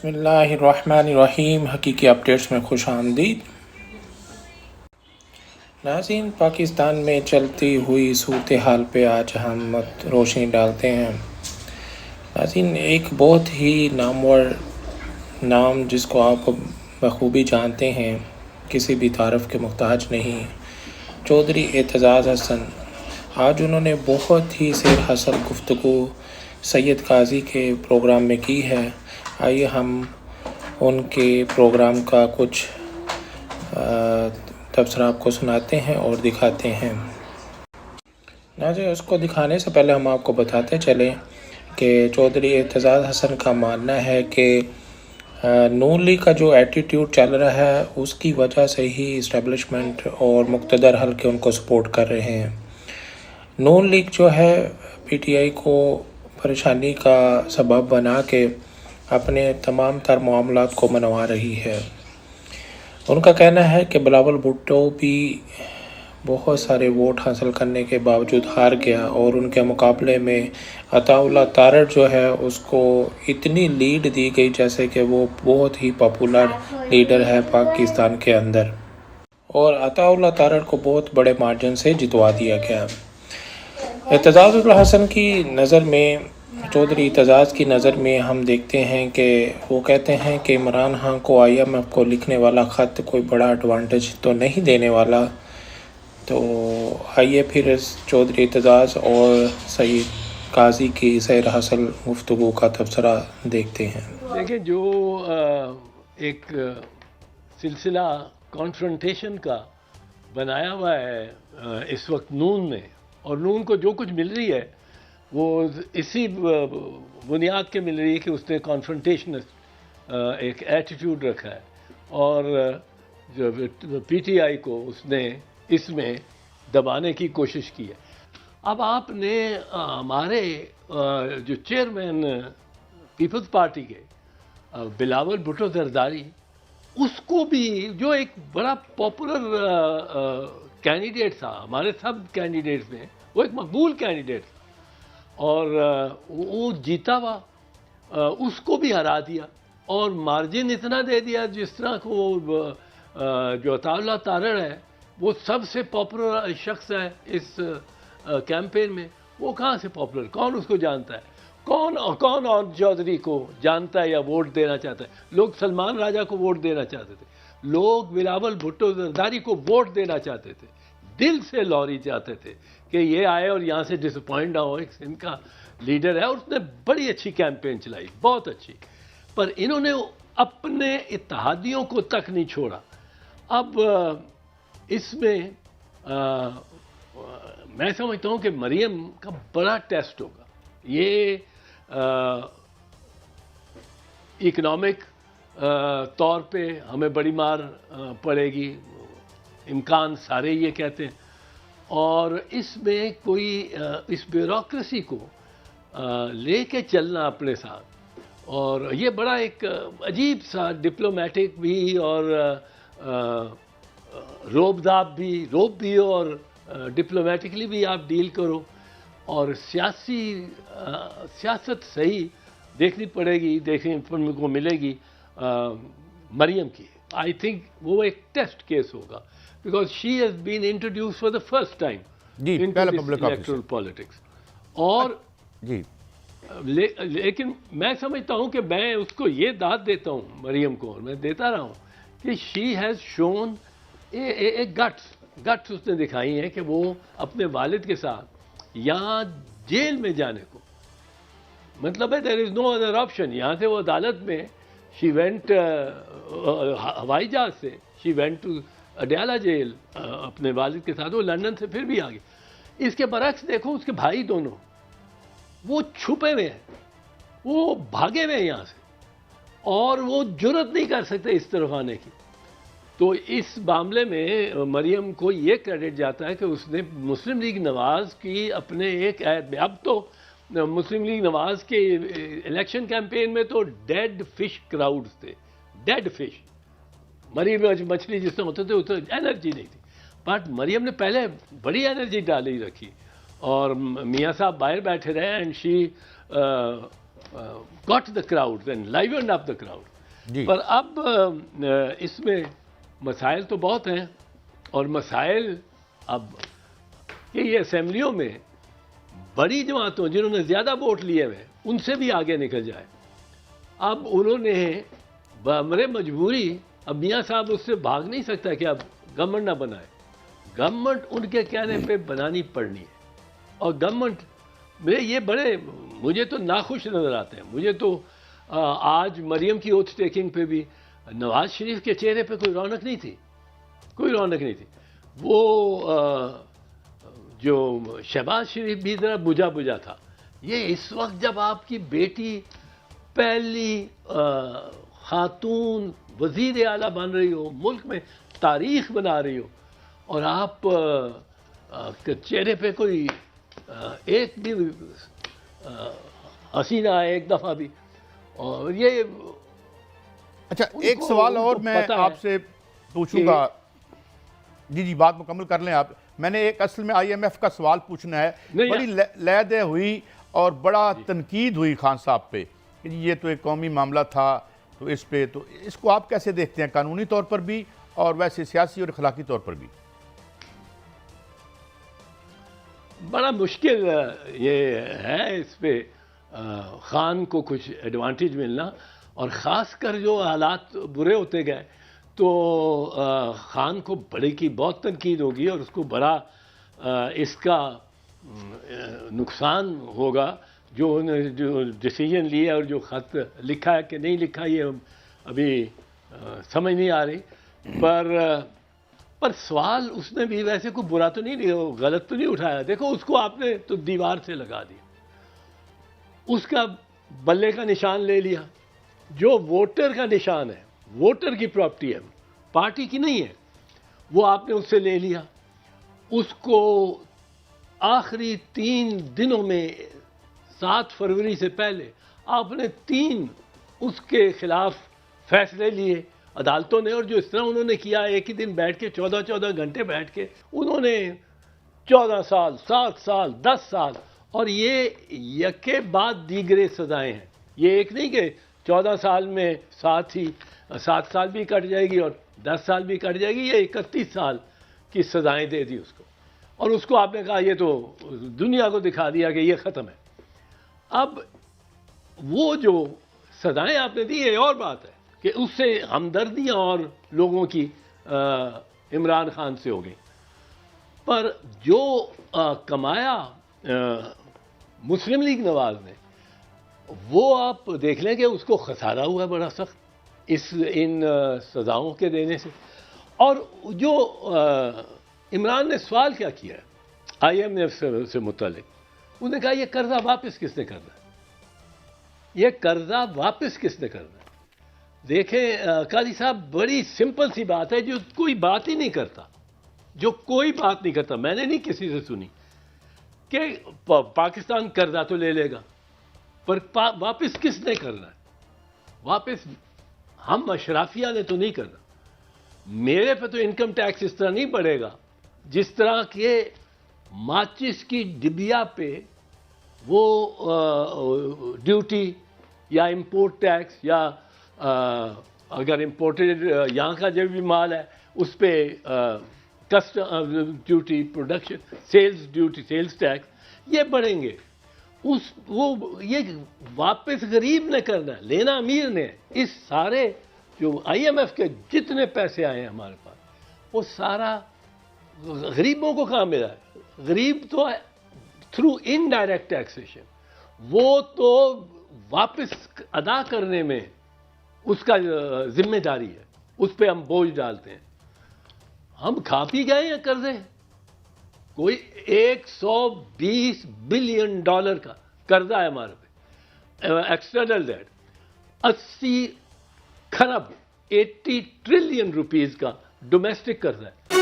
بسم اللہ الرحمن الرحیم، حقیقی اپڈیٹس میں خوش آمدید۔ ناظرین، پاکستان میں چلتی ہوئی صورتحال پہ آج ہم روشنی ڈالتے ہیں۔ ناظرین، ایک بہت ہی نامور نام جس کو آپ بخوبی جانتے ہیں، کسی بھی تعارف کے محتاج نہیں، چودھری اعتزاز حسن۔ آج انہوں نے بہت ہی سیر حاصل گفتگو سید قاضی کے پروگرام میں کی ہے۔ آئیے ہم ان کے پروگرام کا کچھ تبصرہ آپ کو سناتے ہیں اور دکھاتے ہیں۔ ناظرین، اس کو دکھانے سے پہلے ہم آپ کو بتاتے چلیں کہ چودھری اعتزاز حسن کا ماننا ہے کہ نون لیگ کا جو ایٹیٹیوڈ چل رہا ہے اس کی وجہ سے ہی اسٹیبلشمنٹ اور مقتدر حلقے ان کو سپورٹ کر رہے ہیں۔ نون لیگ جو ہے پی ٹی آئی کو پریشانی کا سبب بنا کے اپنے تمام تر معاملات کو منوا رہی ہے۔ ان کا کہنا ہے کہ بلاول بھٹو بھی بہت سارے ووٹ حاصل کرنے کے باوجود ہار گیا اور ان کے مقابلے میں عطا اللہ تارڑ جو ہے اس کو اتنی لیڈ دی گئی جیسے کہ وہ بہت ہی پاپولر لیڈر ہے پاکستان کے اندر، اور عطا اللہ تارڑ کو بہت بڑے مارجن سے جتوا دیا گیا۔ اعتزاز الحسن کی نظر میں، چودھری اعتزاز کی نظر میں ہم دیکھتے ہیں کہ وہ کہتے ہیں کہ عمران خان کو آئی ایم ایف کو لکھنے والا خط کوئی بڑا ایڈوانٹیج تو نہیں دینے والا۔ تو آئیے پھر چودھری اعتزاز اور سید قاضی کی سیر حاصل گفتگو کا تبصرہ دیکھتے ہیں۔ دیکھیں، جو ایک سلسلہ کانفرنٹیشن کا بنایا ہوا ہے اس وقت نون میں، اور نون کو جو کچھ مل رہی ہے وہ اسی بنیاد کے مل رہی ہے کہ اس نے کانفرنٹیشن ایک ایٹیٹیوڈ رکھا ہے، اور جو پی ٹی آئی کو اس نے اس میں دبانے کی کوشش کی ہے۔ اب آپ نے ہمارے جو چیئرمین پیپلز پارٹی کے بلاول بھٹو زرداری، اس کو بھی جو ایک بڑا پاپولر کینڈیڈیٹ تھا ہمارے سب کینڈیڈیٹس میں، وہ ایک مقبول کینڈیڈیٹ تھا اور وہ جیتا ہوا، اس کو بھی ہرا دیا اور مارجن اتنا دے دیا جس طرح کو جو عطا اللہ تارڑ ہے وہ سب سے پاپولر شخص ہے اس کیمپین میں۔ وہ کہاں سے پاپولر، کون اس کو جانتا ہے؟ کون اور چودھری کو جانتا ہے یا ووٹ دینا چاہتا ہے؟ لوگ سلمان راجہ کو ووٹ دینا چاہتے تھے، لوگ بلاول بھٹو زرداری کو ووٹ دینا چاہتے تھے، دل سے لوری چاہتے تھے کہ یہ آئے اور یہاں سے ڈس اپوائنٹ نہ ہو۔ ان کا لیڈر ہے اور اس نے بڑی اچھی کیمپین چلائی، بہت اچھی، پر انہوں نے اپنے اتحادیوں کو تک نہیں چھوڑا۔ اب اس میں میں سمجھتا ہوں کہ مریم کا بڑا ٹیسٹ ہوگا۔ یہ اکنامک طور پہ ہمیں بڑی مار پڑے گی، امکان سارے یہ کہتے ہیں، اور اس میں کوئی اس بیوروکریسی کو لے کے چلنا اپنے ساتھ، اور یہ بڑا ایک عجیب سا ڈپلومیٹک بھی اور روب بھی اور ڈپلومیٹکلی بھی آپ ڈیل کرو، اور سیاست صحیح دیکھنی پڑے گی، دیکھنے کو ملے گی مریم کی۔ آئی تھنک وہ ایک ٹیسٹ کیس ہوگا، because she has been introduce for the first time into this electoral politics, اور لیکن میں سمجھتا ہوں کہ میں اس کو یہ داد دیتا ہوں مریم کو، اور میں دیتا رہا ہوں کہ she has shown a guts اس نے دکھائی ہیں کہ وہ اپنے والد کے ساتھ یہاں جیل میں جانے کو، مطلب ہے دیر از نو ادر آپشن، یہاں سے وہ عدالت میں شی وینٹ ہوائی جہاز سے she went to Adiala jail اپنے والد کے ساتھ، وہ لندن سے پھر بھی آ گئی۔ اس کے برعکس دیکھو اس کے بھائی دونوں، وہ چھپے ہوئے ہیں، وہ بھاگے ہوئے ہیں یہاں سے، اور وہ جرت نہیں کر سکتے اس طرف آنے کی۔ تو اس معاملے میں مریم کو یہ کریڈٹ جاتا ہے کہ اس نے مسلم لیگ نواز کی اپنے ایک عہد میں، اب تو مسلم لیگ نواز کے الیکشن کیمپین میں تو ڈیڈ فش کراؤڈز تھے، ڈیڈ فش، مری مچھلی جس طرح ہوتے تھے اس طرح انرجی نہیں تھی، بٹ مریم نے پہلے بڑی انرجی ڈالی رکھی، اور میاں صاحب باہر بیٹھے رہے، and she got the crowds and livened up the crowd. جی پر اب اس میں مسائل تو بہت ہیں، اور مسائل اب یہ اسمبلیوں میں بڑی جماعتوں جنہوں نے زیادہ ووٹ لیے ہوئے ان سے بھی آگے نکل جائے. اب انہوں نے بامر مجبوری، اب میاں صاحب اس سے بھاگ نہیں سکتا کہ اب گورنمنٹ نہ بنائے، گورنمنٹ ان کے کہنے پہ بنانی پڑنی ہے. اور گورنمنٹ مجھے تو ناخوش نظر آتے ہیں. مجھے تو آج مریم کی اوتھ ٹیکنگ پہ بھی نواز شریف کے چہرے پہ کوئی رونق نہیں تھی، کوئی رونق نہیں تھی. وہ جو شہباز شریف بھی ذرا بجھا بجھا تھا. یہ اس وقت جب آپ کی بیٹی پہلی خاتون وزیر اعلیٰ بن رہی ہو، ملک میں تاریخ بنا رہی ہو، اور آپ کے چہرے پہ کوئی ایک بھی ہنسی نہ آئے ایک دفعہ بھی. اور یہ اچھا ایک سوال اور میں آپ سے پوچھوں گا. جی بات مکمل کر لیں آپ. میں نے ایک اصل میں آئی ایم ایف کا سوال پوچھنا ہے. بڑی لے دے ہوئی اور بڑا تنقید ہوئی خان صاحب پہ کہ یہ تو ایک قومی معاملہ تھا، تو اس پہ تو اس کو آپ کیسے دیکھتے ہیں قانونی طور پر بھی اور ویسے سیاسی اور اخلاقی طور پر بھی؟ بڑا مشکل یہ ہے اس پہ خان کو کچھ ایڈوانٹیج ملنا، اور خاص کر جو حالات برے ہوتے گئے تو خان کو بڑے کی بہت تنقید ہوگی، اور اس کو بڑا اس کا نقصان ہوگا جو ڈیسیجن لیا اور جو خط لکھا ہے کہ نہیں لکھا یہ ابھی سمجھ نہیں آ رہی. پر سوال اس نے بھی ویسے کوئی برا تو نہیں لیا، غلط تو نہیں اٹھایا. دیکھو اس کو آپ نے تو دیوار سے لگا دیا، اس کا بلے کا نشان لے لیا جو ووٹر کا نشان ہے، ووٹر کی پراپرٹی ہے، پارٹی کی نہیں ہے، وہ آپ نے اس سے لے لیا. اس کو آخری 3 دنوں میں 7 فروری سے پہلے آپ نے 3 اس کے خلاف فیصلے لیے عدالتوں نے. اور جو اس طرح انہوں نے کیا، ایک ہی دن بیٹھ کے 14 گھنٹے بیٹھ کے انہوں نے 14 سال 7 سال 10 سال، اور یہ یکے بعد دیگرے سزائیں ہیں. یہ ایک نہیں کہ 14 سال میں 7 سال بھی کٹ جائے گی اور 10 سال بھی کٹ جائے گی. یہ 31 سال کی سزائیں دے دی اس کو، اور اس کو آپ نے کہا یہ تو دنیا کو دکھا دیا کہ یہ ختم ہے. اب وہ جو سزائیں آپ نے دی یہ اور بات ہے کہ اس سے ہمدردیاں اور لوگوں کی عمران خان سے ہو گئی. پر جو کمایا مسلم لیگ نواز نے، وہ آپ دیکھ لیں کہ اس کو خسارہ ہوا ہے بڑا سخت ان سزاؤں کے دینے سے. اور جو عمران نے سوال کیا ہے آئی ایم ایف سے متعلق، انہوں نے کہا یہ قرضہ واپس کس نے کرنا ہے، یہ قرضہ واپس کس نے کرنا ہے. دیکھیں قاضی صاحب، بڑی سمپل سی بات ہے جو کوئی بات ہی نہیں کرتا، جو کوئی بات نہیں کرتا. میں نے نہیں کسی سے سنی کہ پاکستان قرضہ تو لے لے گا، پر واپس کس نے کرنا ہے. واپس ہم اشرافیہ نے تو نہیں کرنا. میرے پہ تو انکم ٹیکس اس طرح نہیں بڑھے گا جس طرح کہ ماچس کی ڈبیا پہ وہ ڈیوٹی یا امپورٹ ٹیکس، یا اگر امپورٹڈ یہاں کا جو بھی مال ہے اس پہ custom duty, production sales duty, sales tax, یہ بڑھیں گے. یہ واپس غریب نے کرنا ہے، لینا امیر نے. اس سارے جو آئی ایم ایف کے جتنے پیسے آئے ہیں ہمارے پاس، وہ سارا غریبوں کو کہاں ملا ہے. غریب تو تھرو انڈائریکٹ ٹیکسیشن، وہ تو واپس ادا کرنے میں اس کا ذمہ داری ہے، اس پہ ہم بوجھ ڈالتے ہیں. ہم کھا پی گئے ہیں قرضے. کوئی $120 بلین کا قرضہ ہے ہمارے پہ، ایکسٹرنل ڈیٹ. 80 کھرب 80 ٹریلین روپیز کا ڈومیسٹک قرضہ ہے.